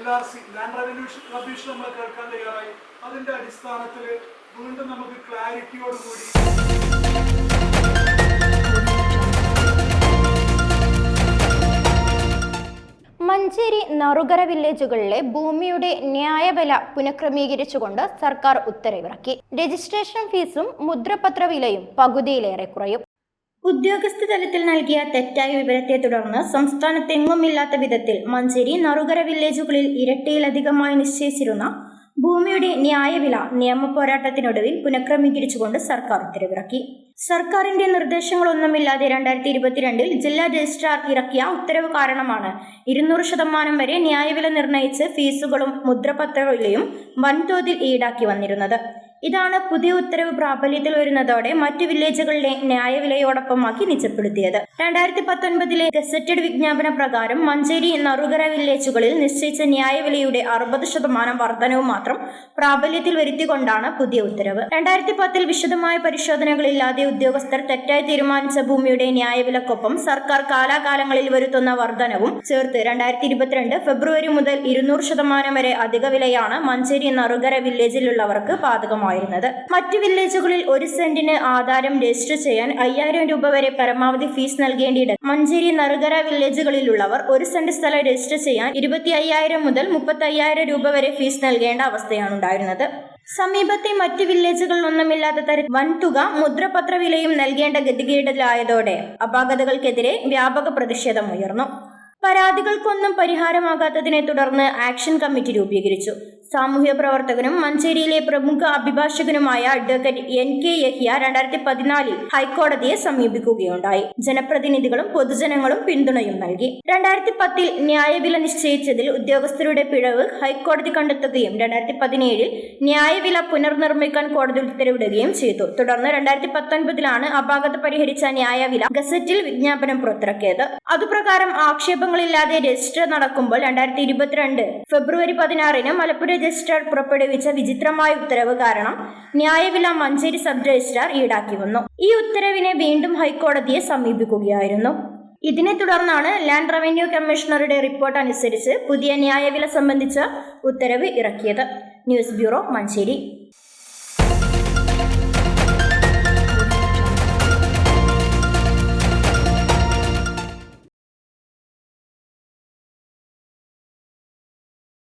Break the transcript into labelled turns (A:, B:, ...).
A: LRC land revenue commission നമ്മൾ കേൾക്കാൻ തയ്യാറായി. അതിന്റെ അടിസ്ഥാനത്തിൽ വീണ്ടും നമുക്ക് ക്ലാരിറ്റിയോടുകൂടി
B: മഞ്ചേരി നറുകര വില്ലേജുകളിലെ ഭൂമിയുടെ ന്യായവില പുനഃക്രമീകരിച്ചുകൊണ്ട് സർക്കാർ ഉത്തരവിറക്കി. രജിസ്ട്രേഷൻ ഫീസും മുദ്രപത്ര വിലയും പകുതിയിലേറെ കുറയും. ഉദ്യോഗസ്ഥ തലത്തിൽ നൽകിയ തെറ്റായ വിവരത്തെ തുടർന്ന് സംസ്ഥാനത്തെങ്ങുമില്ലാത്ത വിധത്തിൽ മഞ്ചേരി നറുകര വില്ലേജുകളിൽ ഇരട്ടിയിലധികമായി നിശ്ചയിച്ചിരുന്ന ഭൂമിയുടെ ന്യായവില നിയമ പോരാട്ടത്തിനൊടുവിൽ പുനഃക്രമീകരിച്ചുകൊണ്ട് സർക്കാർ ഉത്തരവിറക്കി. സർക്കാരിന്റെ നിർദ്ദേശങ്ങളൊന്നുമില്ലാതെ 2022 ജില്ലാ രജിസ്ട്രാർ ഇറക്കിയ ഉത്തരവ് കാരണമാണ് 200% വരെ ന്യായവില നിർണയിച്ച് ഫീസുകളും മുദ്രപത്രവിലയും വൻതോതിൽ ഈടാക്കി വന്നിരുന്നത്. ഇതാണ് പുതിയ ഉത്തരവ് പ്രാബല്യത്തിൽ വരുന്നതോടെ മറ്റു വില്ലേജുകളിലെ ന്യായവിലയോടൊപ്പമാക്കി നിജപ്പെടുത്തിയത്. 2019 ഗസറ്റഡ് വിജ്ഞാപന പ്രകാരം മഞ്ചേരി നറുകര വില്ലേജുകളിൽ നിശ്ചയിച്ച ന്യായവിലയുടെ 60% വർധനവ് മാത്രം പ്രാബല്യത്തിൽ വരുത്തിക്കൊണ്ടാണ് പുതിയ ഉത്തരവ്. 2010 വിശദമായ പരിശോധനകളില്ലാതെ ഉദ്യോഗസ്ഥർ തെറ്റായി തീരുമാനിച്ച ഭൂമിയുടെ ന്യായവിലക്കൊപ്പം സർക്കാർ കാലാകാലങ്ങളിൽ വരുത്തുന്ന വർധനവും ചേർത്ത് 2022 ഫെബ്രുവരി മുതൽ 200% വരെ അധിക വിലയാണ് മഞ്ചേരി നറുകര വില്ലേജിലുള്ളവർക്ക് ബാധകമായിരുന്നത്. മറ്റു വില്ലേജുകളിൽ 1 സെന്റിന് ആധാരം രജിസ്റ്റർ ചെയ്യാൻ 5000 രൂപ വരെ പരമാവധി ഫീസ് നൽകേണ്ടിയിടത്ത് മഞ്ചേരി നറുകര വില്ലേജുകളിലുള്ളവർ 1 സെന്റ് സ്ഥലം രജിസ്റ്റർ ചെയ്യാൻ 25,000 മുതൽ 35,000 രൂപ വരെ ഫീസ് നൽകേണ്ട അവസ്ഥയാണ് ഉണ്ടായിരുന്നത്. സമീപത്തെ മറ്റ് വില്ലേജുകളിലൊന്നുമില്ലാത്ത തരത്തിൽ വൻതുക മുദ്രപത്ര വിലയും നൽകേണ്ട ഗതികേടിലായതോടെ അപാകതകൾക്കെതിരെ വ്യാപക പ്രതിഷേധം ഉയർന്നു. പരാതികൾക്കൊന്നും പരിഹാരമാകാത്തതിനെ തുടർന്ന് ആക്ഷൻ കമ്മിറ്റി രൂപീകരിച്ചു. സാമൂഹ്യ പ്രവർത്തകനും മഞ്ചേരിയിലെ പ്രമുഖ അഭിഭാഷകനുമായ അഡ്വക്കേറ്റ് NK യഹിയ 2014 ഹൈക്കോടതിയെ സമീപിക്കുകയുണ്ടായി. ജനപ്രതിനിധികളും പൊതുജനങ്ങളും പിന്തുണയും നൽകി. 2010 ന്യായവില നിശ്ചയിച്ചതിൽ ഉദ്യോഗസ്ഥരുടെ പിഴവ് ഹൈക്കോടതി കണ്ടെത്തുകയും 2017 ന്യായവില പുനർനിർമ്മിക്കാൻ കോടതി ഉത്തരവിടുകയും ചെയ്തു. തുടർന്ന് 2019 അപാകത പരിഹരിച്ച ന്യായവില ഗസറ്റിൽ വിജ്ഞാപനം പുറത്തിറക്കിയത്. അതുപ്രകാരം ആക്ഷേപങ്ങളില്ലാതെ രജിസ്റ്റർ നടക്കുമ്പോൾ 2022 ഫെബ്രുവരി 16 മലപ്പുറം രജിസ്ട്രാർ പുറപ്പെടുവിച്ച വിചിത്രമായ ഉത്തരവ് കാരണം ന്യായവില മഞ്ചേരി സബ് രജിസ്ട്രാർ ഈടാക്കി വന്നു. ഈ ഉത്തരവിനെ വീണ്ടും ഹൈക്കോടതിയെ സമീപിക്കുകയായിരുന്നു. ഇതിനെ തുടർന്നാണ് ലാൻഡ് റവന്യൂ കമ്മീഷണറുടെ റിപ്പോർട്ട് അനുസരിച്ച് പുതിയ ന്യായവില സംബന്ധിച്ച ഉത്തരവ് ഇറക്കിയത്. News bureau, Manjeri.